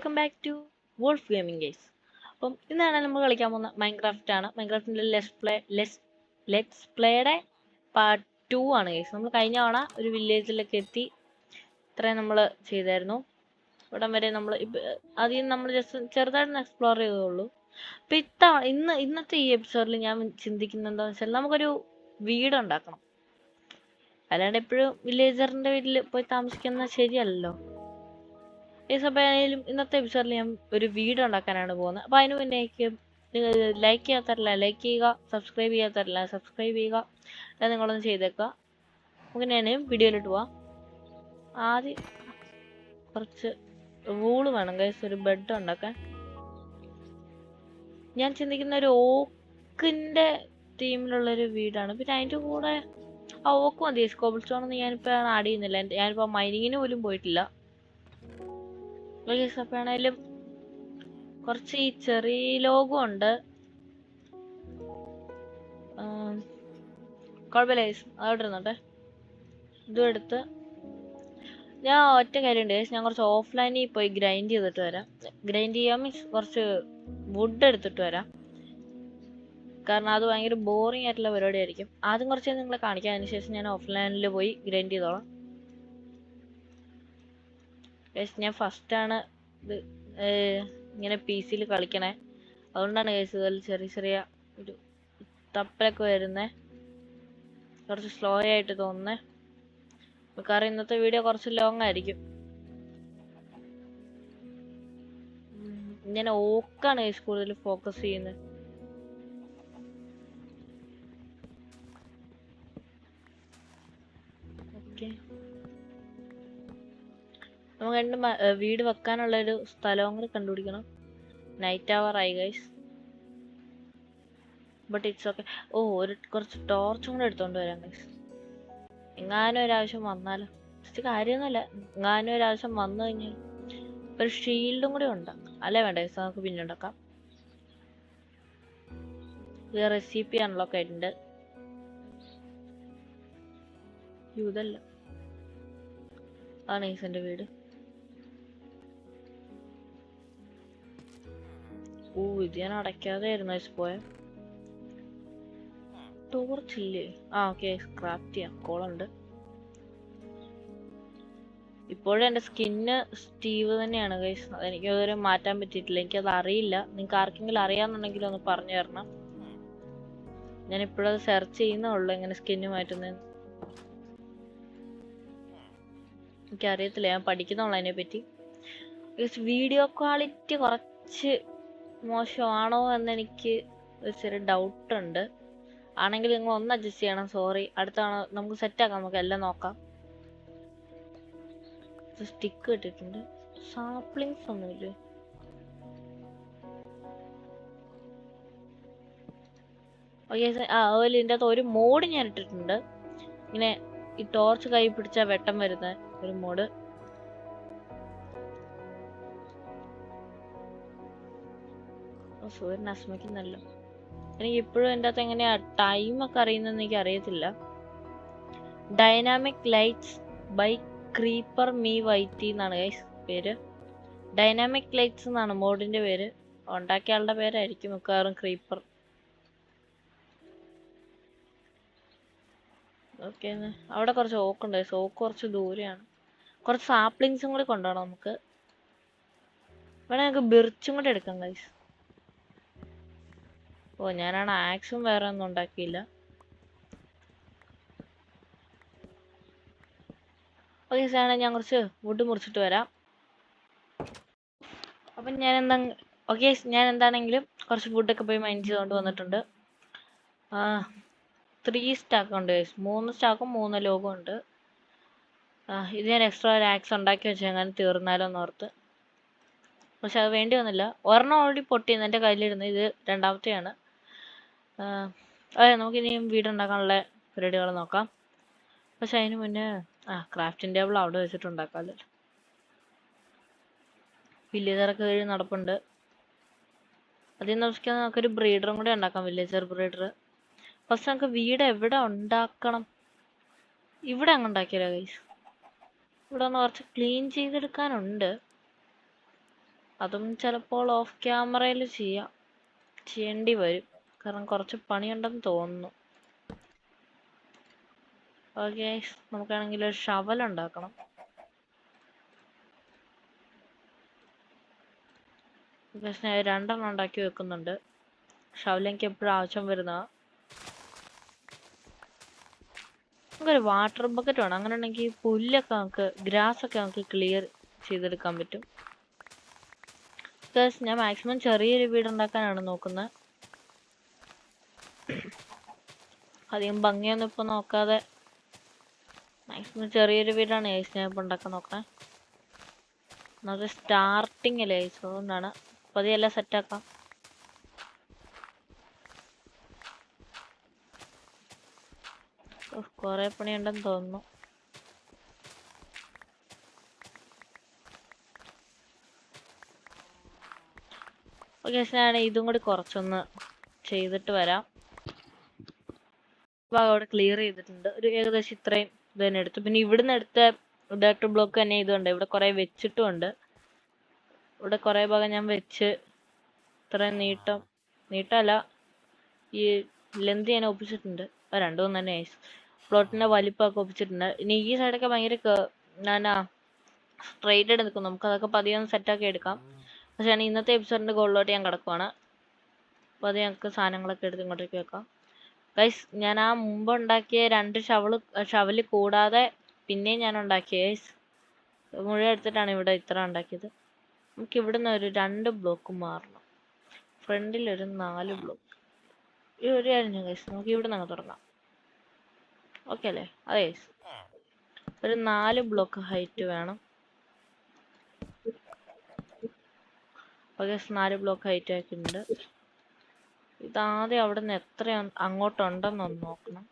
Welcome back to Wolf Gaming Games. അപ്പം ഇന്നാണ് നമ്മൾ കളിക്കാൻ പോകുന്ന മൈൻക്രാഫ്റ്റ് ആണ്. മൈൻക്രാഫ്റ്റിൻ്റെ ലെറ്റ്സ് പ്ലേയുടെ പാർട്ട് 2 ആണ് ഗെയ്സ്. നമ്മൾ കഴിഞ്ഞ തവണ ഒരു വില്ലേജിലൊക്കെ എത്തി. ഇത്രയും നമ്മൾ ചെയ്തായിരുന്നു. ഇവിടം വരെ നമ്മൾ ആദ്യം നമ്മൾ ജസ്റ്റ് ചെറുതായിട്ടൊന്ന് എക്സ്പ്ലോർ ചെയ്തതുള്ളൂ. അപ്പം ഇന്നത്തെ ഈ എപ്പിസോഡിൽ ഞാൻ ചിന്തിക്കുന്നത് എന്താണെന്ന് വെച്ചാൽ നമുക്കൊരു വീടുണ്ടാക്കണം. അല്ലാണ്ട് എപ്പോഴും വില്ലേജറിൻ്റെ വീട്ടിൽ പോയി താമസിക്കുന്നത് ശരിയല്ലല്ലോ. ഈ സമയം ഇന്നത്തെ എപ്പിസോഡിൽ ഞാൻ ഒരു വീഡിയോ ഉണ്ടാക്കാനാണ് പോകുന്നത്. അപ്പോൾ അതിന് മുന്നേ ലൈക്ക് ചെയ്യാത്തല്ല ലൈക്ക് ചെയ്യുക, സബ്സ്ക്രൈബ് ചെയ്യാത്തല്ല സബ്സ്ക്രൈബ് ചെയ്യുക, അത് നിങ്ങളൊന്ന് ചെയ്തേക്കുക. നമുക്ക് ഞാൻ വീഡിയോയിലിട്ട് പോവാം. ആദ്യം കുറച്ച് വൂള് വേണം ഗൈസ്, ഒരു ബെഡ് ഉണ്ടാക്കാൻ. ഞാൻ ചിന്തിക്കുന്ന ഒരു ഓക്കിൻ്റെ തീമിലുള്ളൊരു വീടാണ്. പിന്നെ അതിൻ്റെ കൂടെ ഓക്ക് മതി. കോബിൾ സ്റ്റോണൊന്നും ഞാനിപ്പോൾ ആഡ് ചെയ്യുന്നില്ല. ഞാനിപ്പോൾ മൈനിങ്ങിന് പോലും പോയിട്ടില്ല. ആണെങ്കിലും കുറച്ച് ഈ ചെറിയ ലോകം ഉണ്ട്. കുഴപ്പമില്ല, അതോട്ട് ഇരുന്നോട്ടെ. ഇതും എടുത്ത് ഞാൻ ഒറ്റ കാര്യമുണ്ട്, ഞാൻ കുറച്ച് ഓഫ്ലൈനിൽ പോയി ഗ്രൈൻഡ് ചെയ്തിട്ട് വരാം. ഗ്രൈൻഡ് ചെയ്യാൻ മീൻസ് കുറച്ച് വുഡ് എടുത്തിട്ട് വരാം. കാരണം അത് ഭയങ്കര ബോറിംഗ് ആയിട്ടുള്ള പരിപാടിയായിരിക്കും. ആദ്യം കുറച്ച് നിങ്ങളെ കാണിക്കാം, അതിനുശേഷം ഞാൻ ഓഫ്ലൈനിൽ പോയി ഗ്രൈൻഡ് ചെയ്തോളാം. ഞാൻ ഫസ്റ്റാണ് ഇത് ഇങ്ങനെ പി സിയിൽ കളിക്കണേ. അതുകൊണ്ടാണ് കേസ് ഇതിൽ ചെറിയ ചെറിയ ഒരു തപ്പലൊക്കെ വരുന്നത്, കുറച്ച് സ്ലോ ആയിട്ട് തോന്നുന്നത്. കാരണം ഇന്നത്തെ വീഡിയോ കുറച്ച് ലോങ് ആയിരിക്കും. ഞാൻ ഓക്കാണ് കേസ് കൂടുതൽ ഫോക്കസ് ചെയ്യുന്നത്. ഓക്കെ, നമുക്ക് രണ്ട് വീട് വെക്കാനുള്ളൊരു സ്ഥലവും കൂടി കണ്ടുപിടിക്കണം. നൈറ്റ് അവർ ആയി ഗൈസ്, ബട്ട് ഇറ്റ്സ് ഓക്കെ. കുറച്ച് ടോർച്ചും കൂടെ എടുത്തോണ്ട് വരാം ഗൈസ്. എങ്ങാനും ഒരാവശ്യം വന്നാലോ, കാര്യമൊന്നുമല്ല, എങ്ങാനും ഒരാവശ്യം വന്നു കഴിഞ്ഞാൽ ഒരു ഷീൽഡും കൂടി ഉണ്ടാക്കാം. അല്ലേ വേണ്ട ഗൈസ്, നമുക്ക് പിന്നെ ഉണ്ടാക്കാം. ഇത് റെസിപ്പി അൺലോക്ക് ആയിട്ടുണ്ട്. ഇതല്ല, ആണ് ഗൈസ് എൻ്റെ വീട്. ഇത് ഞാൻ അടയ്ക്കാതെ ആയിരുന്നു പോയ. ടോർച്ചില്ലേ? ഓക്കെ, ക്രാഫ്റ്റ് ചെയ്യാം. കോളുണ്ട്. ഇപ്പോഴും എൻ്റെ സ്കിന്ന് സ്റ്റീവ് തന്നെയാണ് ഗൈസ്. അതെനിക്ക് ഇതുവരെ മാറ്റാൻ പറ്റിയിട്ടില്ല. എനിക്കത് അറിയില്ല. നിങ്ങൾക്ക് ആർക്കെങ്കിലും അറിയാമെന്നുണ്ടെങ്കിൽ ഒന്ന് പറഞ്ഞു തരണം. ഞാൻ ഇപ്പോഴത് സെർച്ച് ചെയ്യുന്നേ ഉള്ളൂ, എങ്ങനെ സ്കിന്ന് മാറ്റുന്നതെന്ന്. എനിക്കറിയത്തില്ല, ഞാൻ പഠിക്കുന്നുള്ളൂ അതിനെപ്പറ്റി. വീഡിയോ ക്വാളിറ്റി കുറച്ച് മോശമാണോ എന്നെനിക്ക് ഒരു ചെറിയ ഡൗട്ടുണ്ട്. ആണെങ്കിൽ നിങ്ങൾ ഒന്ന് അഡ്ജസ്റ്റ് ചെയ്യണം. സോറി. അടുത്താണ് നമുക്ക് സെറ്റാക്കാം, നമുക്ക് എല്ലാം നോക്കാം. സ്റ്റിക്ക് ഇട്ടിട്ടുണ്ട്. സാപ്ലിങ്സ് ഒന്നുമില്ലേ? ഓക്കെ, അതുപോലെ ഇതിൻ്റെ അകത്ത് ഒരു മോഡ് ഞാൻ ഇട്ടിട്ടുണ്ട്. ഇങ്ങനെ ഈ ടോർച്ച് കൈ പിടിച്ചാൽ വെട്ടം വരുന്ന ഒരു മോഡ്. സൂര്യൻ അസ്മിക്കുന്നല്ലോ. എനിക്ക് ഇപ്പോഴും എൻ്റെ അകത്ത് എങ്ങനെയാ ടൈമൊക്കെ അറിയുന്നതെന്ന് എനിക്ക് അറിയത്തില്ല. Dynamic lights by creeper me whitey എന്നാണ് ഗൈസ് പേര്. ഡൈനാമിക് ലൈറ്റ്സ് എന്നാണ് മോഡിന്റെ പേര്. ഉണ്ടാക്കിയ ആളുടെ പേരായിരിക്കും മിക്കവാറും ക്രീപ്പർ. ഓക്കെ, അവിടെ കുറച്ച് ഓക്കുണ്ട്. ഓക്ക് കുറച്ച് ദൂരെയാണ്. കുറച്ച് സാപ്ലിങ്സും കൂടി കൊണ്ടുപോകണം നമുക്ക്. വേണേ നമുക്ക് ബിർച്ചും കൂടി എടുക്കാം ഗൈസ്. ഞാനാണ് ആക്സും വേറെ ഒന്നും ഉണ്ടാക്കിയില്ല. ഓക്കെ സാണ്, ഞാൻ കുറച്ച് വുഡ് മുറിച്ചിട്ട് വരാം. അപ്പം ഞാൻ എന്താണെങ്കിലും കുറച്ച് ഫുഡൊക്കെ പോയി മൈൻ ചെയ്തുകൊണ്ട് വന്നിട്ടുണ്ട്. 3 സ്റ്റാക്ക് ഉണ്ട് ഗൈസ്. 3 സ്റ്റാക്കും 3 ലോഗും ഉണ്ട്. ഇത് ഞാൻ എക്സ്ട്രാ ഒരു ആക്സ് ഉണ്ടാക്കി വെച്ചാൽ അങ്ങനെ തീർന്നാലോന്ന് ഓർത്ത്. പക്ഷെ അത് വേണ്ടി വന്നില്ല. ഒരെണ്ണം ഓൾറെഡി പൊട്ടിയെന്ന് എൻ്റെ കയ്യിലിരുന്ന്. ഇത് രണ്ടാമത്തെയാണ്. നമുക്കിനിയും വീടുണ്ടാക്കാനുള്ള പരിപാടികൾ നോക്കാം. പക്ഷെ അതിന് മുന്നേ ക്രാഫ്റ്റിംഗ് ടേബിൾ അവിടെ വെച്ചിട്ടുണ്ടാക്കാമല്ലോ. വില്ലേജറൊക്കെ വഴി നടപ്പുണ്ട്. അതിൽ നമസ്കാരം നമുക്കൊരു ബ്രീഡറും കൂടെ ഉണ്ടാക്കാം, വില്ലേജർ ബ്രീഡർ. ഫസ്റ്റ് നമുക്ക് വീട് എവിടെ ഉണ്ടാക്കണം? ഇവിടെ അങ്ങ് ഉണ്ടാക്കിയല്ലോ ഗൈസ്. ഇവിടെ ഒന്ന് കുറച്ച് ക്ലീൻ ചെയ്തെടുക്കാനുണ്ട്. അതും ചിലപ്പോൾ ഓഫ് ക്യാമറയിൽ ചെയ്യേണ്ടി വരും, കാരണം കുറച്ച് പണിയുണ്ടെന്ന് തോന്നുന്നു. ഓക്കെ, നമുക്കാണെങ്കിൽ ഒരു ഷവൽ ഉണ്ടാക്കണം. പക്ഷേ ഞാൻ 2 ഉണ്ടാക്കി വെക്കുന്നുണ്ട്. ഷവൽ എനിക്ക് എപ്പോഴും ആവശ്യം വരുന്ന. നമുക്കൊരു വാട്ടർ ബക്കറ്റ് വേണം, അങ്ങനെ ഉണ്ടെങ്കിൽ പുല്ലൊക്കെ ഗ്രാസ് നമുക്ക് ക്ലിയർ ചെയ്തെടുക്കാൻ പറ്റും. ഞാൻ മാക്സിമം ചെറിയൊരു വീട് ഉണ്ടാക്കാനാണ് നോക്കുന്നത്. അധികം ഭംഗിയൊന്നും ഇപ്പൊ നോക്കാതെ മാക്സിമം ചെറിയൊരു വീടാണ് ഞാൻ ഇപ്പൊ ഉണ്ടാക്കാൻ നോക്കണേ. നമുക്ക് സ്റ്റാർട്ടിങ് അല്ലേ, അതുകൊണ്ടാണ് പതിയെല്ലാം സെറ്റാക്കാം. കൊറേ പണിയുണ്ടെന്ന് തോന്നുന്നു. ഓക്കെ, ഞാൻ ഇതും കൂടി കുറച്ചൊന്ന് ചെയ്തിട്ട് വരാം. ഭാഗം അവിടെ ക്ലിയർ ചെയ്തിട്ടുണ്ട്. ഒരു ഏകദേശം ഇത്രയും ഇത് തന്നെ എടുത്തു. പിന്നെ ഇവിടുന്ന് എടുത്ത ഡർട്ട് ബ്ലോക്ക് തന്നെ ഇതുണ്ട്. ഇവിടെ കുറെ വെച്ചിട്ടുമുണ്ട്. ഇവിടെ കുറെ ഭാഗം ഞാൻ വെച്ച് ഇത്രയും നീട്ടമല്ല, ഈ ലെന്ത് ഞാൻ ഒപ്പിച്ചിട്ടുണ്ട്. രണ്ടും തന്നെ പ്ലോട്ടിന്റെ വലിപ്പമൊക്കെ ഒപ്പിച്ചിട്ടുണ്ട്. ഇനി ഈ സൈഡൊക്കെ ഭയങ്കര സ്ട്രൈറ്റ് ആയിട്ട് നിൽക്കും. നമുക്ക് അതൊക്കെ പതിയെ ഒന്ന് സെറ്റാക്കി എടുക്കാം. പക്ഷേ ഇന്നത്തെ എപ്പിസോഡിന്റെ ഗോളിലോട്ട് ഞാൻ കിടക്കുവാണ്. അപ്പോൾ അത് ഞങ്ങൾക്ക് സാധനങ്ങളൊക്കെ എടുത്ത് ഇങ്ങോട്ടേക്ക് വെക്കാം. ഗൈസ്, ഞാൻ ആ മുമ്പ് ഉണ്ടാക്കിയ 2 ഷവല് കൂടാതെ പിന്നെയും ഞാൻ ഉണ്ടാക്കിയ മുഴുവൻ എടുത്തിട്ടാണ് ഇവിടെ ഇത്ര ഉണ്ടാക്കിയത്. നമുക്ക് ഇവിടുന്ന് ഒരു 2 ബ്ലോക്ക് മാറണം. ഫ്രണ്ടിൽ ഒരു 4 ബ്ലോക്ക്. ഈ ഒരു കാര്യം ഗൈസ്, നമുക്ക് ഇവിടെ നിന്ന് തുടങ്ങാം. ഓക്കെ അല്ലേ? അതെ ഗൈസ്, ഒരു 4 ബ്ലോക്ക് ഹൈറ്റ് വേണം. ഓക്കെ, 4 ബ്ലോക്ക് ഹൈറ്റ് ആക്കിയിട്ടുണ്ട്. ഇതാദ്യം അവിടെ നിന്ന് എത്ര അങ്ങോട്ടുണ്ടെന്നൊന്ന് നോക്കണം.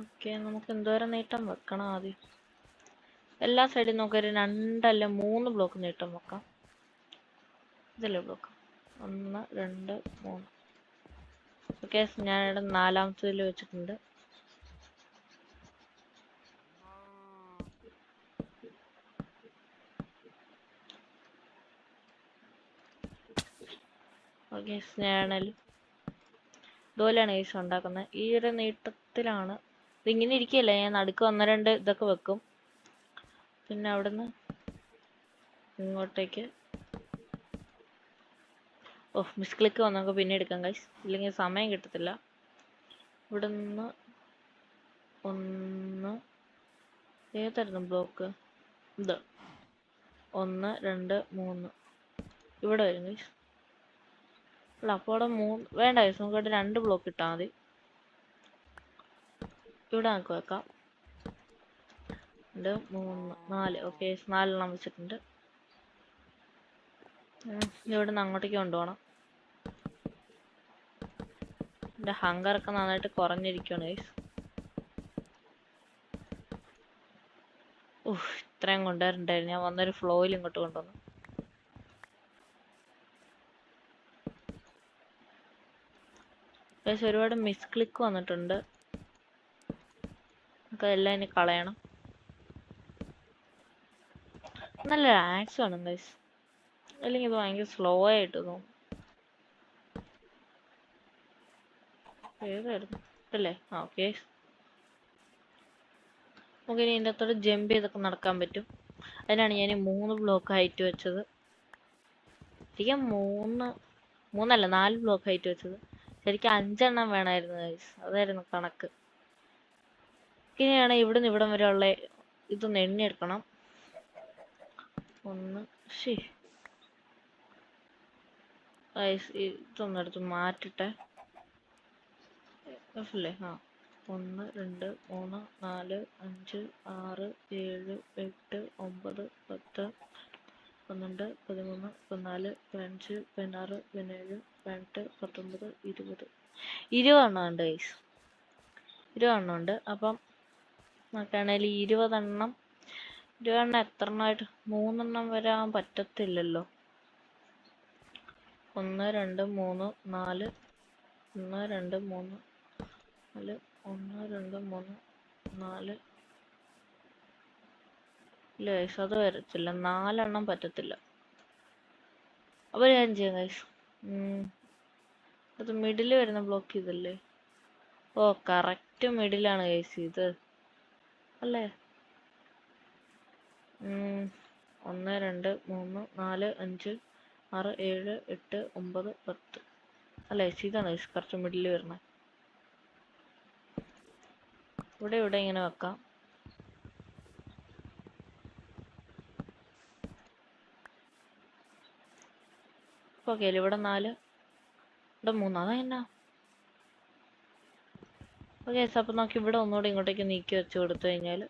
ഓക്കെ, നമുക്ക് എന്തോരം നീട്ടം വെക്കണം ആദ്യം? എല്ലാ സൈഡിൽ നമുക്കൊരു 2 അല്ല 3 ബ്ലോക്ക് നീട്ടം വെക്കാം. ഇതല്ലേ ബ്ലോക്ക്? 1 2 3. ഓക്കെ, ഞാനിവിടെ 4ാമത്തേതിൽ വെച്ചിട്ടുണ്ട്. ഓക്കെ, ഞാനാണ് ഇതുപോലെയാണ് ഉണ്ടാക്കുന്നത്. ഈ ഒരു നീട്ടത്തിലാണ് ഇതിങ്ങനെ ഇരിക്കുകയല്ല. ഞാൻ നടുക്ക് 1 2 ഇതൊക്കെ വെക്കും. പിന്നെ അവിടുന്ന് ഇങ്ങോട്ടേക്ക് മിസ് ക്ലിക്ക് വന്നൊക്കെ പിന്നെ എടുക്കാം ഗൈസ്, ഇല്ലെങ്കിൽ സമയം കിട്ടത്തില്ല. ഇവിടെ നിന്ന് 1 ഏതായിരുന്നു ബ്ലോക്ക്? ഇത് 1 2 3 ഇവിടെ വരും ഗൈസ്. അല്ല, അപ്പോൾ അവിടെ 3 വേണ്ട ഗൈസ്, നമുക്ക് ഇവിടെ 2 ബ്ലോക്ക് ഇട്ടാൽ മതി. ഇവിടെ നമുക്ക് വെക്കാം. 2 3 4. ഓക്കെ, 4 വെച്ചിട്ടുണ്ട്. ഇവിടെ നിന്ന് അങ്ങോട്ടേക്ക് കൊണ്ടുപോകണം. എൻ്റെ ഹങ്കറൊക്കെ നന്നായിട്ട് കുറഞ്ഞിരിക്കുകയാണ് ഗൈസ്. ഇത്രയും കൊണ്ടുവരണ്ടായിരുന്നു. ഞാൻ വന്നൊരു ഫ്ലോയിൽ ഇങ്ങോട്ട് കൊണ്ടുവന്നു. ഗൈസ്, ഒരുപാട് മിസ് ക്ലിക്ക് വന്നിട്ടുണ്ട്. നമുക്ക് എല്ലാം ഇനി കളയണം. നല്ല ആക്സ് ആണ് ഗൈസ്, അല്ലെങ്കിൽ ഇത് ഭയങ്കര സ്ലോ ആയിട്ട് തോന്നും. ഏതായിരുന്നു അല്ലേ? ഓക്കെ, നമുക്ക് ഇനി ഇതിൻ്റെ അകത്തോട്ട് ജമ്പ് ചെയ്തൊക്കെ നടക്കാൻ പറ്റും. അതിനാണ് ഞാൻ 3 ബ്ലോക്ക് ഹൈറ്റ് വെച്ചത്. ശരിക്കും 3 അല്ല 4 ബ്ലോക്ക് ഹൈറ്റ് വെച്ചത്. ശരിക്കും 5 എണ്ണം വേണമായിരുന്നു ഗൈസ്, അതായിരുന്നു കണക്ക്. ഇനിയാണ് ഇവിടുന്ന് ഇവിടം വരെ ഉള്ള ഇതൊന്ന് എണ്ണിയെടുക്കണം. 1 ഗൈസ്, ഇതൊന്നും എടുത്ത് മാറ്റട്ടെ. അല്ലേ? 1 2 3 4 5 6 7 8 9 10 12 13 14 15 16 17 18 19 20 എണ്ണം ഉണ്ട് ഗൈസ്. 20 എണ്ണം ഉണ്ട്. അപ്പം നോക്കുകയാണെങ്കിൽ 20 എണ്ണം എത്ര എണ്ണമായിട്ട് 3 എണ്ണം വരാൻ പറ്റത്തില്ലല്ലോ. 1 2 3 4 1 2 3 4 1 2 3 4 ഇല്ല ഗൈസ്, അത് വരത്തില്ല. 4 എണ്ണം പറ്റത്തില്ല. അപ്പോൾ ഞാൻ ചെയ്യാം ഗൈസ്. അത് മിഡിൽ വരുന്ന ബ്ലോക്ക് ചെയ്തല്ലേ? ഓ കറക്റ്റ് മിഡിലാണ് ഗൈസ് ഇത് അല്ലേ? 1 2 3 4 5 6 7 8 9 10 അല്ല ഗൈസ്, ഇതാണ് ഗൈസ് കറക്റ്റ് മിഡിൽ വരുന്നത്. ഇവിടെ ഇങ്ങനെ വെക്കാം. ഓക്കെ അല്ലേ? ഇവിടെ 4 ഇവിടെ 3 അതാ എന്നാ. ഓക്കെ ഗൈസ്, അപ്പം നമുക്ക് ഇവിടെ ഒന്നുകൂടെ ഇങ്ങോട്ടേക്ക് നീക്കി വെച്ച് കൊടുത്തു കഴിഞ്ഞാൽ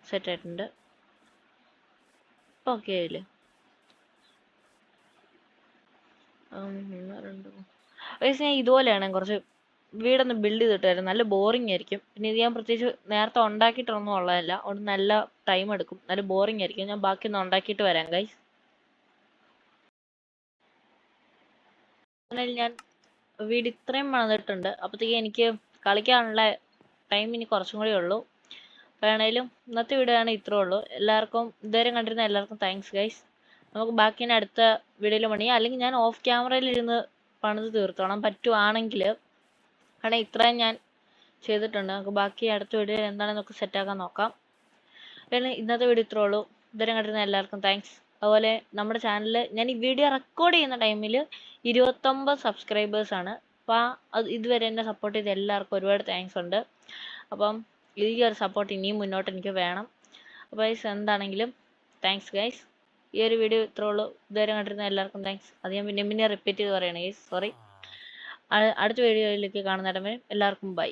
സെറ്റ് ആയിട്ടുണ്ട്. ഓക്കെ ആയില്ലേ? 1 2 ഗൈസ്, ഞാൻ ഇതുപോലെയാണ് കുറച്ച് വീടൊന്ന് ബിൽഡ് ചെയ്തിട്ടായിരുന്നു. നല്ല ബോറിംഗ് ആയിരിക്കും. പിന്നെ ഇത് ഞാൻ പ്രത്യേകിച്ച് നേരത്തെ ഉണ്ടാക്കിയിട്ടൊന്നും ഉള്ളതല്ല, അതുകൊണ്ട് നല്ല ടൈം എടുക്കും, നല്ല ബോറിംഗ് ആയിരിക്കും. ഞാൻ ബാക്കി ഒന്ന് ഉണ്ടാക്കിയിട്ട് വരാം ഗൈസ്. ഞാൻ വീട് ഇത്രയും വന്നിട്ടുണ്ട്. അപ്പോഴത്തേക്ക് എനിക്ക് കളിക്കാനുള്ള ടൈം ഇനി കുറച്ചും കൂടി ഉള്ളൂ. വേണേലും ഇന്നത്തെ വീഡിയോ ആണ് ഇത്രേ ഉള്ളൂ. എല്ലാവർക്കും ഇതുവരെ കണ്ടിരുന്ന എല്ലാവർക്കും താങ്ക്സ് ഗൈസ്. നമുക്ക് ബാക്കി ഇനി അടുത്ത വീഡിയോയിൽ പണിയാം, അല്ലെങ്കിൽ ഞാൻ ഓഫ് ക്യാമറയിൽ ഇരുന്ന് പണിത് തീർത്തോളാം പറ്റുവാണെങ്കിൽ. കാരണം ഇത്രയും ഞാൻ ചെയ്തിട്ടുണ്ട്. നമുക്ക് ബാക്കി അടുത്ത വീഡിയോയിൽ എന്താണെന്നൊക്കെ സെറ്റാക്കാൻ നോക്കാം. പിന്നെ ഇന്നത്തെ വീഡിയോ ഇത്രേ ഉള്ളൂ. ഇതുവരെ കണ്ടിരുന്ന എല്ലാവർക്കും താങ്ക്സ്. അതുപോലെ നമ്മുടെ ചാനലിൽ ഞാൻ ഈ വീഡിയോ റെക്കോർഡ് ചെയ്യുന്ന ടൈമിൽ 29 സബ്സ്ക്രൈബേഴ്സാണ്. അപ്പോൾ അത് ഇതുവരെ എന്നെ സപ്പോർട്ട് ചെയ്ത എല്ലാവർക്കും ഒരുപാട് താങ്ക്സ് ഉണ്ട്. അപ്പം ഈ ഒരു സപ്പോർട്ട് ഇനിയും മുന്നോട്ട് എനിക്ക് വേണം. അപ്പോൾ ഗൈസ്, എന്താണെങ്കിലും താങ്ക്സ് ഗൈസ്. ഈ ഒരു വീഡിയോ ഇത്രേ ഉള്ളൂ. ഇതുവരെ കണ്ടിരുന്ന എല്ലാവർക്കും താങ്ക്സ്. അത് ഞാൻ പിന്നെ റിപ്പീറ്റ് ചെയ്ത് പറയണേ ഗൈസ്, സോറി. അടുത്ത വീഡിയോയിലേക്ക് കാണുന്നിടം വരെ എല്ലാവർക്കും ബൈ.